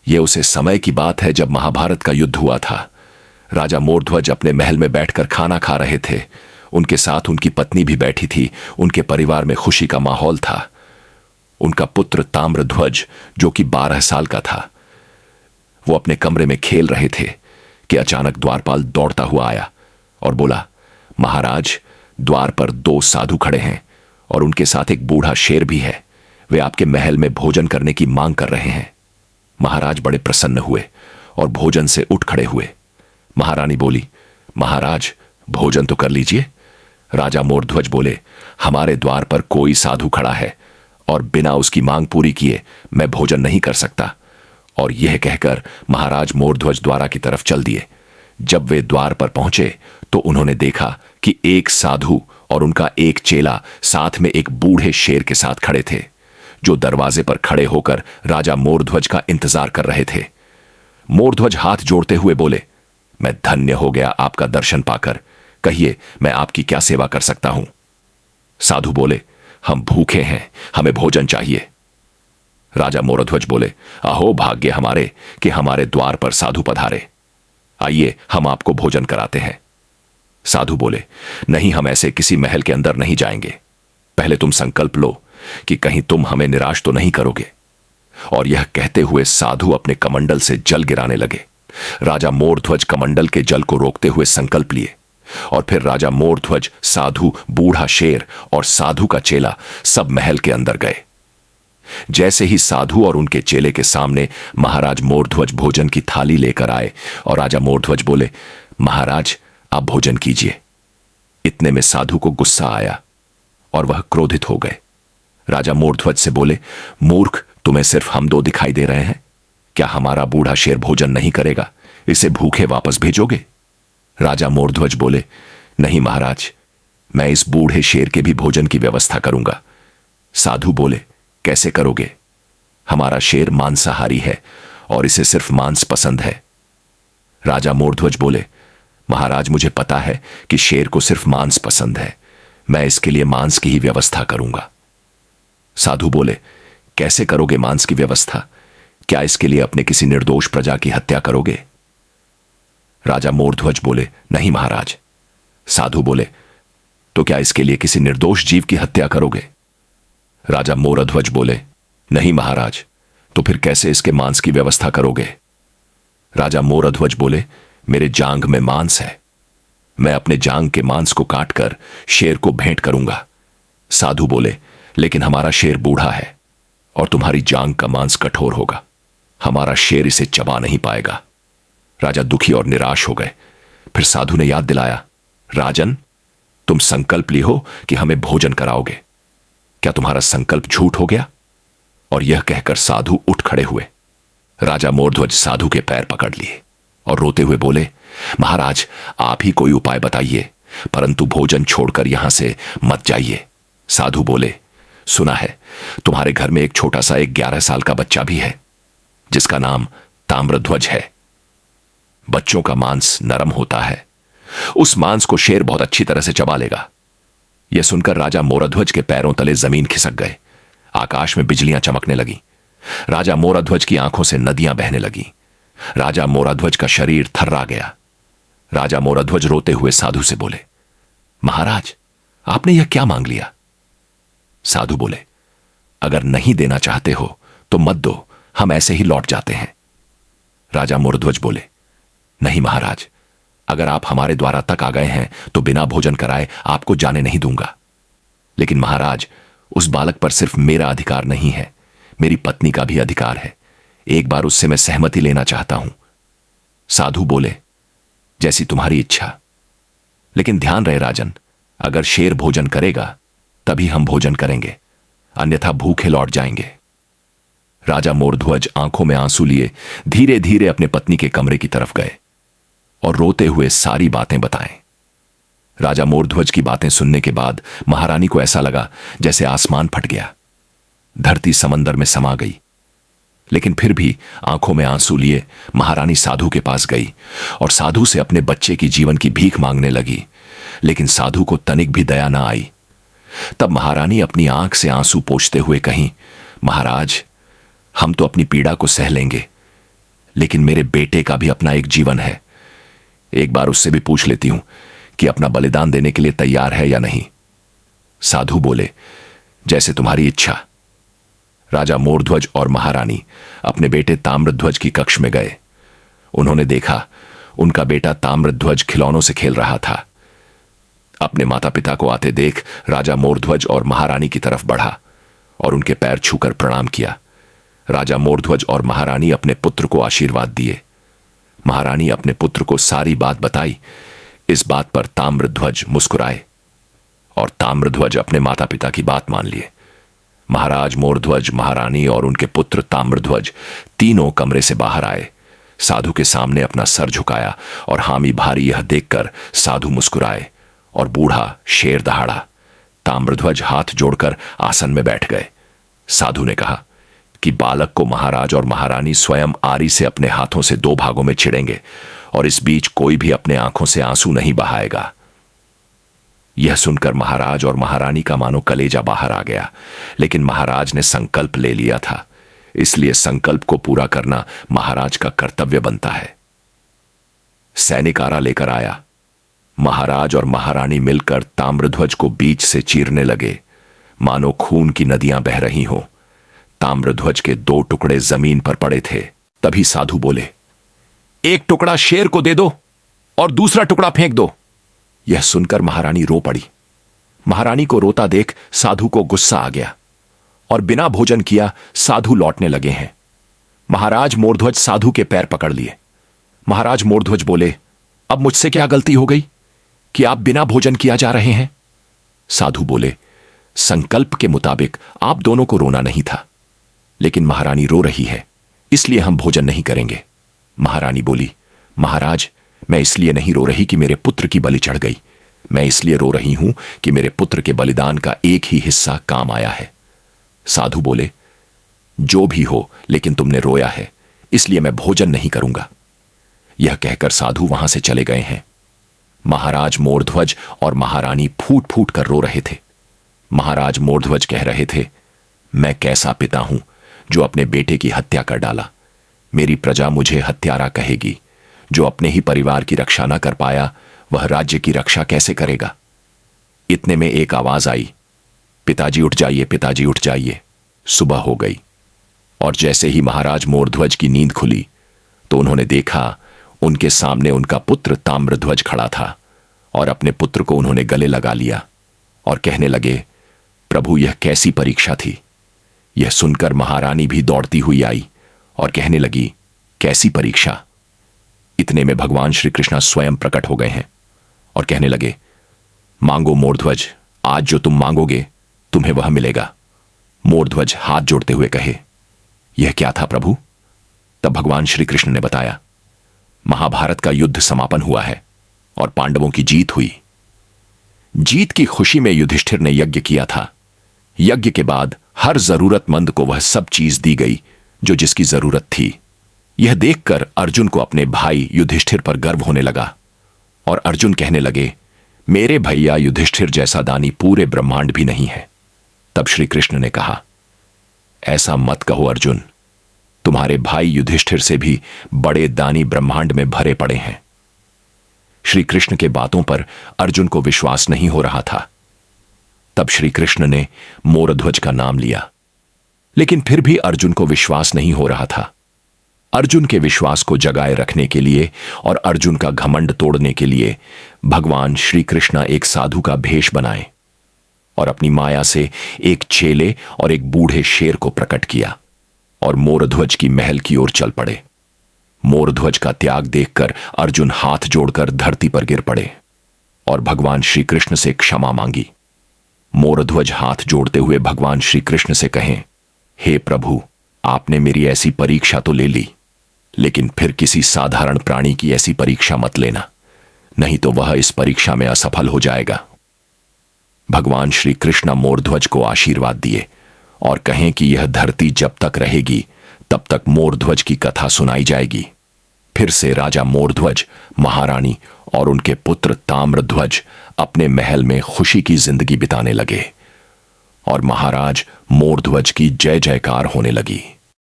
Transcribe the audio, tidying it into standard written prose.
ये उसे समय की बात है जब महाभारत का युद्ध हुआ था। राजा मोरध्वज अपने महल में बैठकर खाना खा रहे थे। उनके साथ उनकी पत्नी भी बैठी थी। उनके परिवार में खुशी का माहौल था। उनका पुत्र ताम्रध्वज, जो कि 12 साल का था, वो अपने कमरे में खेल रहे थे कि अचानक द्वारपाल दौड़ता हुआ आया और बोला, महाराज, द्वार पर 2 साधु खड़े हैं और उनके साथ एक बूढ़ा शेर भी है। वे आपके महल में भोजन करने की मांग कर रहे हैं। महाराज बड़े प्रसन्न हुए और भोजन से उठ खड़े हुए। महारानी बोली, महाराज, भोजन तो कर लीजिए। राजा मोरध्वज बोले, हमारे द्वार पर कोई साधु खड़ा है और बिना उसकी मांग पूरी किए मैं भोजन नहीं कर सकता। और यह कहकर महाराज मोरध्वज द्वारा की तरफ चल दिए। जब वे द्वार पर पहुंचे तो उन्होंने देखा कि एक साधु और उनका एक चेला साथ में एक बूढ़े शेर के साथ खड़े थे, जो दरवाजे पर खड़े होकर राजा मोरध्वज का इंतजार कर रहे थे। मोरध्वज हाथ जोड़ते हुए बोले, मैं धन्य हो गया आपका दर्शन पाकर। कहिए, मैं आपकी क्या सेवा कर सकता हूं? साधु बोले, हम भूखे हैं, हमें भोजन चाहिए। राजा मोरध्वज बोले, अहो भाग्य हमारे कि हमारे द्वार पर साधु पधारे। आइए, हम आपको भोजन कराते हैं। साधु बोले, नहीं, हम ऐसे किसी महल के अंदर नहीं जाएंगे। पहले तुम संकल्प लो कि कहीं तुम हमें निराश तो नहीं करोगे। और यह कहते हुए साधु अपने कमंडल से जल गिराने लगे। राजा मोरध्वज कमंडल के जल को रोकते हुए संकल्प लिए और फिर राजा मोरध्वज, साधु, बूढ़ा शेर और साधु का चेला सब महल के अंदर गए। जैसे ही साधु और उनके चेले के सामने महाराज मोरध्वज भोजन की थाली लेकर आए और राजा मोरध्वज बोले, महाराज, आप भोजन कीजिए। इतने में साधु को गुस्सा आया और वह क्रोधित हो गए। राजा मोरध्वज से बोले, मूर्ख, तुम्हें सिर्फ हम 2 दिखाई दे रहे हैं? क्या हमारा बूढ़ा शेर भोजन नहीं करेगा? इसे भूखे वापस भेजोगे? राजा मोरध्वज बोले, नहीं महाराज, मैं इस बूढ़े शेर के भी भोजन की व्यवस्था करूंगा। साधु बोले, कैसे करोगे? हमारा शेर मांसाहारी है और इसे सिर्फ मांस पसंद है। राजा मोरध्वज बोले, महाराज, मुझे पता है कि शेर को सिर्फ मांस पसंद है। मैं इसके लिए मांस की ही व्यवस्था करूंगा। साधु बोले, कैसे करोगे मांस की व्यवस्था? क्या इसके लिए अपने किसी निर्दोष प्रजा की हत्या करोगे? राजा मोरध्वज बोले, नहीं महाराज। साधु बोले, तो क्या इसके लिए किसी निर्दोष जीव की हत्या करोगे? राजा मोरध्वज बोले, नहीं महाराज। तो फिर कैसे इसके मांस की व्यवस्था करोगे? राजा मोरध्वज बोले, मेरे जांग में मांस है। मैं अपने जांग के मांस को काटकर शेर को भेंट करूंगा। साधु बोले, लेकिन हमारा शेर बूढ़ा है और तुम्हारी जांग का मांस कठोर होगा। हमारा शेर इसे चबा नहीं पाएगा। राजा दुखी और निराश हो गए। फिर साधु ने याद दिलाया, राजन, तुम संकल्प ली हो कि हमें भोजन कराओगे। क्या तुम्हारा संकल्प झूठ हो गया? और यह कहकर साधु उठ खड़े हुए। राजा मोरध्वज साधु के पैर पकड़ लिए और रोते हुए बोले, महाराज, आप ही कोई उपाय बताइए, परंतु भोजन छोड़कर यहां से मत जाइए। साधु बोले, सुना है तुम्हारे घर में एक छोटा सा 11 साल का बच्चा भी है, जिसका नाम ताम्रध्वज है। बच्चों का मांस नरम होता है। उस मांस को शेर बहुत अच्छी तरह से चबा लेगा। यह सुनकर राजा मोरध्वज के पैरों तले जमीन खिसक गए। आकाश में बिजलियां चमकने लगी। राजा मोरध्वज की आंखों से नदियां बहने लगी। राजा मोरध्वज का शरीर थर्रा गया। राजा मोरध्वज रोते हुए साधु से बोले, महाराज, आपने यह क्या मांग लिया? साधु बोले, अगर नहीं देना चाहते हो तो मत दो, हम ऐसे ही लौट जाते हैं। राजा मोरध्वज बोले, नहीं महाराज, अगर आप हमारे द्वारा तक आ गए हैं तो बिना भोजन कराए आपको जाने नहीं दूंगा। लेकिन महाराज, उस बालक पर सिर्फ मेरा अधिकार नहीं है, मेरी पत्नी का भी अधिकार है। एक बार उससे मैं सहमति लेना चाहता हूं। साधु बोले, जैसी तुम्हारी इच्छा। लेकिन ध्यान रहे राजन, अगर शेर भोजन करेगा तभी हम भोजन करेंगे, अन्यथा भूखे लौट जाएंगे। राजा मोरध्वज आंखों में आंसू लिए धीरे धीरे अपने पत्नी के कमरे की तरफ गए और रोते हुए सारी बातें बताएं। राजा मोरध्वज की बातें सुनने के बाद महारानी को ऐसा लगा जैसे आसमान फट गया, धरती समंदर में समा गई। लेकिन फिर भी आंखों में आंसू लिए महारानी साधु के पास गई और साधु से अपने बच्चे की जीवन की भीख मांगने लगी। लेकिन साधु को तनिक भी दया न आई। तब महारानी अपनी आंख से आंसू पोंछते हुए कहीं, महाराज, हम तो अपनी पीड़ा को सह लेंगे, लेकिन मेरे बेटे का भी अपना एक जीवन है। एक बार उससे भी पूछ लेती हूं कि अपना बलिदान देने के लिए तैयार है या नहीं। साधु बोले, जैसे तुम्हारी इच्छा। राजा मोरध्वज और महारानी अपने बेटे ताम्रध्वज की कक्ष में गए। उन्होंने देखा उनका बेटा ताम्रध्वज खिलौनों से खेल रहा था। अपने माता पिता को आते देख राजा मोरध्वज और महारानी की तरफ बढ़ा और उनके पैर छूकर प्रणाम किया। राजा मोरध्वज और महारानी अपने पुत्र को आशीर्वाद दिए। महारानी अपने पुत्र को सारी बात बताई। इस बात पर ताम्रध्वज मुस्कुराए और ताम्रध्वज अपने माता पिता की बात मान लिए। महाराज मोरध्वज, महारानी और उनके पुत्र ताम्रध्वज तीनों कमरे से बाहर आए। साधु के सामने अपना सर झुकाया और हामी भारी यह देखकर साधु मुस्कुराए और बूढ़ा शेर दहाड़ा। ताम्रध्वज हाथ जोड़कर आसन में बैठ गए। साधु ने कहा कि बालक को महाराज और महारानी स्वयं आरी से अपने हाथों से 2 भागों में छिड़ेंगे और इस बीच कोई भी अपने आंखों से आंसू नहीं बहाएगा। यह सुनकर महाराज और महारानी का मानो कलेजा बाहर आ गया, लेकिन महाराज ने संकल्प ले लिया था, इसलिए संकल्प को पूरा करना महाराज का कर्तव्य बनता है। सैनिक आरा लेकर आया। महाराज और महारानी मिलकर ताम्रध्वज को बीच से चीरने लगे, मानो खून की नदियां बह रही हों। ताम्रध्वज के 2 टुकड़े जमीन पर पड़े थे। तभी साधु बोले, एक टुकड़ा शेर को दे दो और दूसरा टुकड़ा फेंक दो। यह सुनकर महारानी रो पड़ी। महारानी को रोता देख साधु को गुस्सा आ गया और बिना भोजन किया साधु लौटने लगे हैं। महाराज मोरध्वज साधु के पैर पकड़ लिए। महाराज मोरध्वज बोले, अब मुझसे क्या गलती हो गई कि आप बिना भोजन किया जा रहे हैं? साधु बोले, संकल्प के मुताबिक आप दोनों को रोना नहीं था, लेकिन महारानी रो रही है, इसलिए हम भोजन नहीं करेंगे। महारानी बोली, महाराज, मैं इसलिए नहीं रो रही कि मेरे पुत्र की बलि चढ़ गई। मैं इसलिए रो रही हूं कि मेरे पुत्र के बलिदान का एक ही हिस्सा काम आया है। साधु बोले, जो भी हो, लेकिन तुमने रोया है, इसलिए मैं भोजन नहीं करूंगा। यह कहकर साधु वहां से चले गए हैं। महाराज मोरध्वज और महारानी फूट फूट कर रो रहे थे। महाराज मोरध्वज कह रहे थे, मैं कैसा पिता हूं जो अपने बेटे की हत्या कर डाला। मेरी प्रजा मुझे हत्यारा कहेगी। जो अपने ही परिवार की रक्षा न कर पाया, वह राज्य की रक्षा कैसे करेगा? इतने में एक आवाज आई, पिताजी उठ जाइए, पिताजी उठ जाइए। सुबह हो गई और जैसे ही महाराज मोरध्वज की नींद खुली तो उन्होंने देखा उनके सामने उनका पुत्र ताम्रध्वज खड़ा था और अपने पुत्र को उन्होंने गले लगा लिया और कहने लगे, प्रभु, यह कैसी परीक्षा थी? यह सुनकर महारानी भी दौड़ती हुई आई और कहने लगी, कैसी परीक्षा? इतने में भगवान श्री कृष्ण स्वयं प्रकट हो गए हैं और कहने लगे, मांगो मोरध्वज, आज जो तुम मांगोगे तुम्हें वह मिलेगा। मोरध्वज हाथ जोड़ते हुए कहे, यह क्या था प्रभु? तब भगवान श्री कृष्ण ने बताया, महाभारत का युद्ध समापन हुआ है और पांडवों की जीत हुई। जीत की खुशी में युधिष्ठिर ने यज्ञ किया था। यज्ञ के बाद हर जरूरतमंद को वह सब चीज दी गई जो जिसकी जरूरत थी। यह देखकर अर्जुन को अपने भाई युधिष्ठिर पर गर्व होने लगा और अर्जुन कहने लगे, मेरे भैया युधिष्ठिर जैसा दानी पूरे ब्रह्मांड भी नहीं है। तब श्री कृष्ण ने कहा, ऐसा मत कहो अर्जुन, तुम्हारे भाई युधिष्ठिर से भी बड़े दानी ब्रह्मांड में भरे पड़े हैं। श्री कृष्ण के बातों पर अर्जुन को विश्वास नहीं हो रहा था। तब श्री कृष्ण ने मोरध्वज का नाम लिया, लेकिन फिर भी अर्जुन को विश्वास नहीं हो रहा था। अर्जुन के विश्वास को जगाए रखने के लिए और अर्जुन का घमंड तोड़ने के लिए भगवान श्री कृष्ण एक साधु का भेष बनाए और अपनी माया से एक चेले और एक बूढ़े शेर को प्रकट किया और मोरध्वज की महल की ओर चल पड़े। मोरध्वज का त्याग देखकर अर्जुन हाथ जोड़कर धरती पर गिर पड़े और भगवान श्री कृष्ण से क्षमा मांगी। मोरध्वज हाथ जोड़ते हुए भगवान श्री कृष्ण से कहें, हे प्रभु, आपने मेरी ऐसी परीक्षा तो ले ली, लेकिन फिर किसी साधारण प्राणी की ऐसी परीक्षा मत लेना, नहीं तो वह इस परीक्षा में असफल हो जाएगा। भगवान श्री कृष्ण मोरध्वज को आशीर्वाद दिए और कहें कि यह धरती जब तक रहेगी तब तक मोरध्वज की कथा सुनाई जाएगी। फिर से राजा मोरध्वज, महारानी और उनके पुत्र ताम्रध्वज अपने महल में खुशी की जिंदगी बिताने लगे और महाराज मोरध्वज की जय जयकार होने लगी।